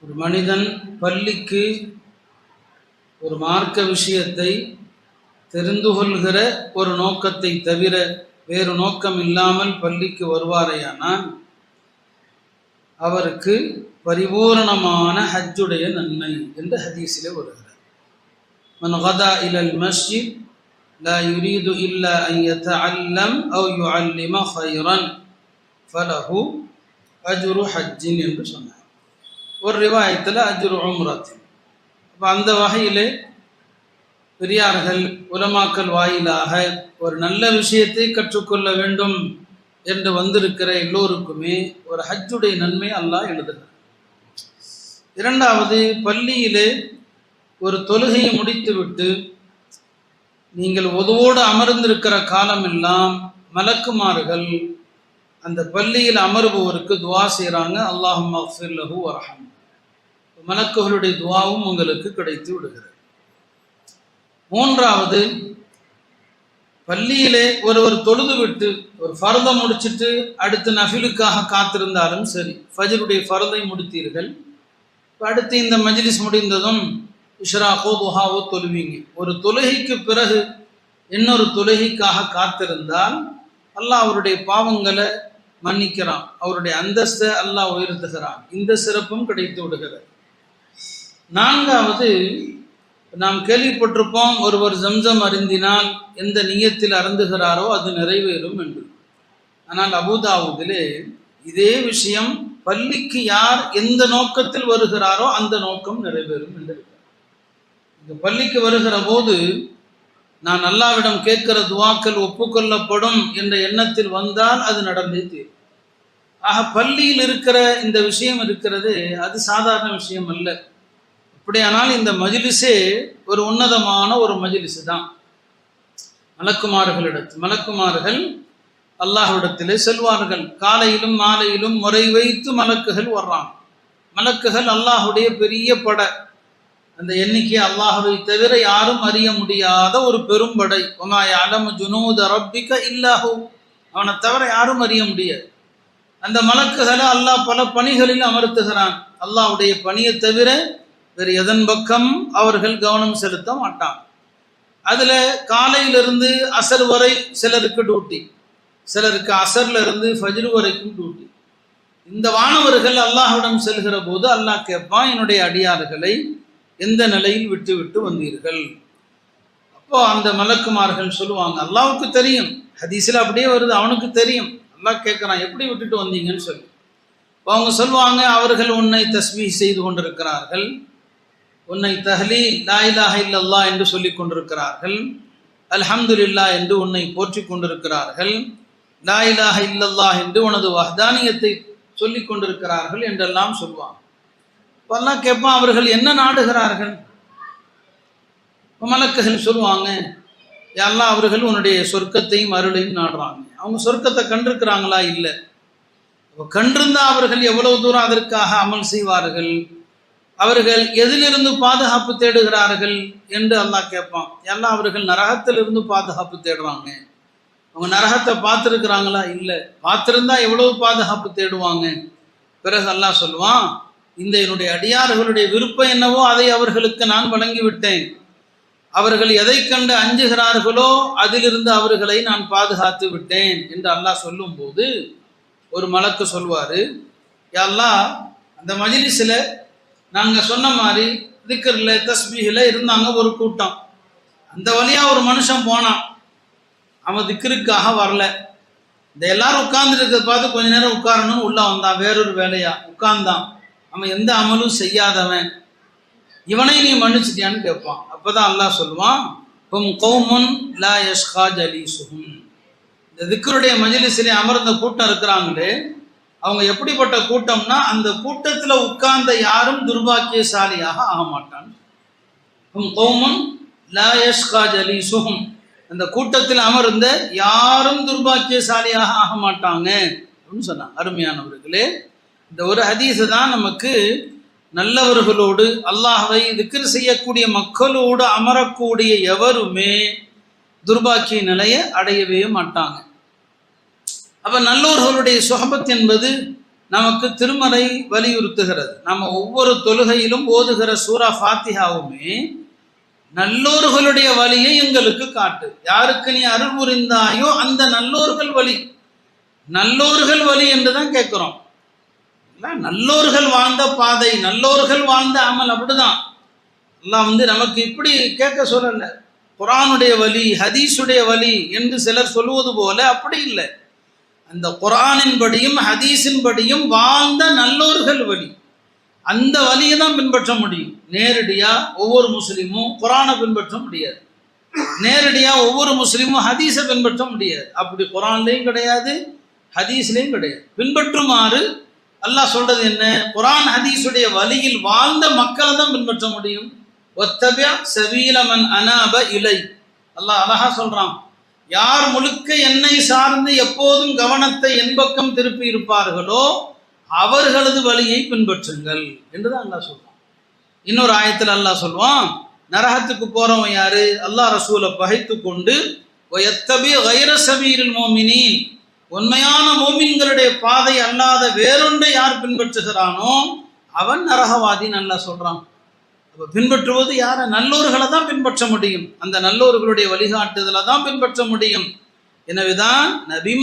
ஒரு மனிதன் பள்ளிக்கு ஒரு மார்க்க விஷயத்தை தெரிந்து கொள்கிற ஒரு நோக்கத்தை தவிர வேறு நோக்கம் இல்லாமல் பள்ளிக்கு வருவாரையானால் அவருக்கு பரிபூரணமான ஹஜ்ஜுடைய நன்மை என்று ஹதீஸிலே வருகிறது. மன் கதா இலல் மஸ்ஜித் லா யுரீது இல்லா அன் யதஅல்லம் அவ் யுஅல்லிம கைரன் ஃபலஹு அஜ்ரு ஹஜ்ஜின் என்று சொன்னார். ஒரு ரிவாயத்தில் அஜ்ரு உம்ரத்தின். அப்போ அந்த வகையிலே பெரியார்கள் உலமாக்கள் வாயிலாக ஒரு நல்ல விஷயத்தை கற்றுக்கொள்ள வேண்டும் என்று வந்திருக்கிற எல்லோருக்குமே ஒரு ஹஜ்ஜுடைய நன்மை அல்லாஹ் எழுதுகிறார். இரண்டாவது, பள்ளியிலே ஒரு தொழுகையை முடித்துவிட்டு நீங்கள் ஒதுவோடு அமர்ந்திருக்கிற காலமெல்லாம் மலக்குமார்கள் அந்த பள்ளியில் அமர்பவருக்கு துவா செய்கிறாங்க. அல்லாஹும்ம அஃபிர் லஹு வர்ஹம். மலக்குகளுடைய துவாவும் உங்களுக்கு கிடைத்து விடுகிறது. மூன்றாவது, பள்ளியிலே ஒருவர் தொழுது விட்டு ஒரு ஃபர்தை முடிச்சுட்டு அடுத்து நஃபிலுக்காக காத்திருந்தாலும் சரி, ஃபஜ்ருடைய ஃபர்தை முடித்தீர்கள், அடுத்து இந்த மஜ்லிஸ் முடிந்ததும் இஷ்ராகோ துஹாவோ தொழுவீங்க. ஒரு தொழுகைக்கு பிறகு இன்னொரு தொழுகைக்காக காத்திருந்தால் அல்லாஹ் அவருடைய பாவங்களை மன்னிக்கிறான், அவருடைய அந்தஸ்தை அல்லாஹ் உயர்த்துகிறான். இந்த சிறப்பும் கிடைத்து விடுகிறது. நான்காவது, நாம் கேள்விப்பட்டிருப்போம், ஒருவர் ஜம்சம் அருந்தினால் எந்த நியத்தில் அருந்துகிறாரோ அது நிறைவேறும் என்று. ஆனால் அபூதாவுதிலே இதே விஷயம் பள்ளிக்கு யார் எந்த நோக்கத்தில் வருகிறாரோ அந்த நோக்கம் நிறைவேறும் என்று. இந்த பள்ளிக்கு வருகிற போது நான் அல்லாஹ்விடம் கேட்கிற துவாக்கள் ஒப்புக்கொள்ளப்படும் என்ற எண்ணத்தில் வந்தால் அது நடந்தே தீரும். ஆக பள்ளியில் இருக்கிற இந்த விஷயம் இருக்கிறது, அது சாதாரண விஷயம் அல்ல. அப்படியானால் இந்த மஜ்லிஸே ஒரு உன்னதமான ஒரு மஜ்லிஸ் தான். மலக்குமார்கள் அல்லாஹ்விடத்திலே செல்வார்கள். காலையிலும் மாலையிலும் முறை வைத்து மலக்குகள் வர்றாங்க. மலக்குகள் அல்லாஹுடைய பெரிய படை. அந்த எண்ணிக்கை அல்லாஹுவை தவிர யாரும் அறிய முடியாத ஒரு பெரும்படை. வமா யஅலமு ஜுனூத ரப்பிக இல்லாஹு. அவனை தவிர யாரும் அறிய முடியாது. அந்த மலக்குகளை அல்லாஹ் பல பணிகளில் அமர்த்துகிறான். அல்லாஹுடைய பணியை தவிர வேறு எதன் பக்கம் அவர்கள் கவனம் செலுத்த மாட்டாங்க. அதுல காலையிலிருந்து அசர் வரை சிலருக்கு டியூட்டி, சிலருக்கு அசர்ல இருந்து ஃபஜ்ர் வரைக்கும் டியூட்டி. இந்த வானவர்கள் அல்லாஹ்விடம் செல்கிற போது அல்லாஹ் கேட்பான், என்னுடைய அடியார்களை எந்த நிலையில் விட்டு விட்டு வந்தீர்கள்? அப்போ அந்த மலக்குமார்கள் சொல்லுவாங்க, அல்லாஹ்வுக்கு தெரியும், ஹதீஸ்ல அப்படியே வருது, அவனுக்கு தெரியும். அல்லாஹ் கேட்கிறான், எப்படி விட்டுட்டு வந்தீங்கன்னு சொல்லி. அவங்க சொல்லுவாங்க, அவர்கள் உன்னை தஸ்பீஹ் செய்து கொண்டிருக்கிறார்கள், உன்னை தஹ்லீல் லா இலாஹ இல்லல்லாஹ் என்று சொல்லிக் கொண்டிருக்கிறார்கள், அல்ஹம்துலில்லாஹ் என்று உன்னை போற்றி கொண்டிருக்கிறார்கள், லா இலாஹ இல்லல்லாஹ் என்று உனது வஹ்தானியத்தை சொல்லிக் கொண்டிருக்கிறார்கள் என்றெல்லாம் சொல்லுவாங்க. அல்லாஹ் கேட்பான், அவர்கள் என்ன நாடுகிறார்கள்? மலக்குகள் சொல்லுவாங்க, யா அல்லாஹ், அவர்கள் உன்னுடைய சொர்க்கத்தையும் அருளையும் நாடுறாங்க. அவங்க சொர்க்கத்தை கண்டிருக்கிறாங்களா? இல்லை. கண்டிருந்தா அவர்கள் எவ்வளவு தூரம் அதற்காக அமல் செய்வார்கள்? அவர்கள் எதிலிருந்து பாதுகாப்பு தேடுகிறார்கள் என்று அல்லாஹ் கேட்பான். எல்லாம் அவர்கள் நரகத்திலிருந்து பாதுகாப்பு தேடுறாங்க. அவங்க நரகத்தை பார்த்துருக்கிறாங்களா? இல்லை. பார்த்திருந்தா எவ்வளவு பாதுகாப்பு தேடுவாங்க? பிறகு அல்லாஹ் சொல்லுவான், இந்த என்னுடைய அடியார்களுடைய விருப்பம் என்னவோ அதை அவர்களுக்கு நான் வழங்கிவிட்டேன். அவர்கள் எதை கண்டு அஞ்சுகிறார்களோ அதிலிருந்து அவர்களை நான் பாதுகாத்து விட்டேன் என்று அல்லாஹ் சொல்லும் போது ஒரு மலக்கு சொல்வாரு, யா அல்லாஹ், அந்த மஜ்லிஸ்ல நாங்க சொன்ன மாதிரி திக்ர்ல தஸ்பீஹ்ல இருந்தாங்க ஒரு கூட்டம். அந்த வழியா ஒரு மனுஷன் போனான், அவன் திக்ருக்காக வரல. இந்த எல்லாரும் உட்கார்ந்துட்டு இருக்கிறத பார்த்து கொஞ்ச நேரம் உட்காரணும்னு உள்ள வந்தான், வேறொரு வேலையா உட்கார்ந்தான். அவன் எந்த அமலும் செய்யாதவன், இவனை நீ மன்னிச்சிட்டியான்னு கேட்பான். அப்பதான் அல்லாஹ் சொல்லுவான், ஹும் கௌமுன் லா யஷ்கா ஜலீசுஹும். இந்த திக்ருடைய மஜ்லிஸிலே அமர்ந்த கூட்டம் இருக்கிறாங்களே, அவங்க எப்படிப்பட்ட கூட்டம்னா, அந்த கூட்டத்துல உட்கார்ந்த யாரும் துர்பாக்கியசாலியாக ஆக மாட்டான். ஹும் கௌமுன் லா யஷ்கா ஜலீசுஹும். அந்த கூட்டத்தில் அமர்ந்த யாரும் துர்பாக்கியசாலியாக ஆக மாட்டாங்க அப்படின்னு சொன்னாங்க. அருமையானவர்களே, இந்த ஒரு ஹதீஸ் தான் நமக்கு நல்லவர்களோடு அல்லாஹ்வை திக்ர் செய்யக்கூடிய மக்களோடு அமரக்கூடிய எவருமே துர்பாக்கிய நிலையை அடையவே மாட்டாங்க. அப்ப நல்லோர்களுடைய சுஹபத் என்பது நமக்கு திருமறை வலியுறுத்துகிறது. நம்ம ஒவ்வொரு தொழுகையிலும் ஓதுகிற சூரா ஃபாத்திஹாவுமே நல்லோர்களுடைய வழியை எங்களுக்கு காட்டு, யாருக்கு நீ அருள் புரிந்தாயோ அந்த நல்லோர்கள் வழி, நல்லோர்கள் வழி என்றுதான் கேட்கிறோம். நல்லோர்கள் வாழ்ந்த பாதை, நல்லோர்கள் வாழ்ந்த அமல், அப்படிதான் எல்லாம் நமக்கு இப்படி கேட்க சொல்லல. குர்ஆனுடைய வழி, ஹதீஸுடைய வழி என்று சிலர் சொல்லுவது போல அப்படி இல்லை. அந்த குர்ஆனின் படியும் ஹதீஸின் படியும் வாழ்ந்த நல்லோர்கள் வழி, அந்த வழியை தான் பின்பற்ற முடியும். நேரடியா ஒவ்வொரு முஸ்லீமும் குர்ஆனை பின்பற்ற முடியாது, நேரடியா ஒவ்வொரு முஸ்லீமும் ஹதீஸை பின்பற்ற முடியாது. அப்படி குர்ஆன்லையும் கிடையாது, ஹதீஸ்லையும் கிடையாது. பின்பற்றுமாறு அல்லாஹ் சொல்றது என்ன? குர்ஆன் ஹதீஸுடைய வழியில் வாழ்ந்த மக்களை தான் பின்பற்ற முடியும். வத்தபிஅ சபீல மன் அனாப இலை, அல்லாஹ் அழகா சொல்றான், யார் முழுக்க என்னை சார்ந்து எப்போதும் கவனத்தை என் பக்கம் திருப்பி இருப்பார்களோ அவர்களது வழியை பின்பற்றுங்கள் என்றுதான் அல்லாஹ் சொல்றான். இன்னொரு ஆயத்தில் அல்லாஹ் சொல்வான், நரகத்துக்கு போறவன் யாரு? அல்லாஹ் ரசூலை பகைத்து கொண்டு வயத்தபி கைர சபீரில் மோமினீன், உண்மையான மோமின்களுடைய பாதை அல்லாத வேறொன்றை யார் பின்பற்றுகிறானோ அவன் நரகவாதின்னு அல்லாஹ் சொல்றான். பின்பற்றுவது யார? நல்லோர்களை தான் பின்பற்ற முடியும், அந்த நல்லோர்களுடைய வழிகாட்டுதலை தான் பின்பற்ற முடியும். எனவேதான் நபிமா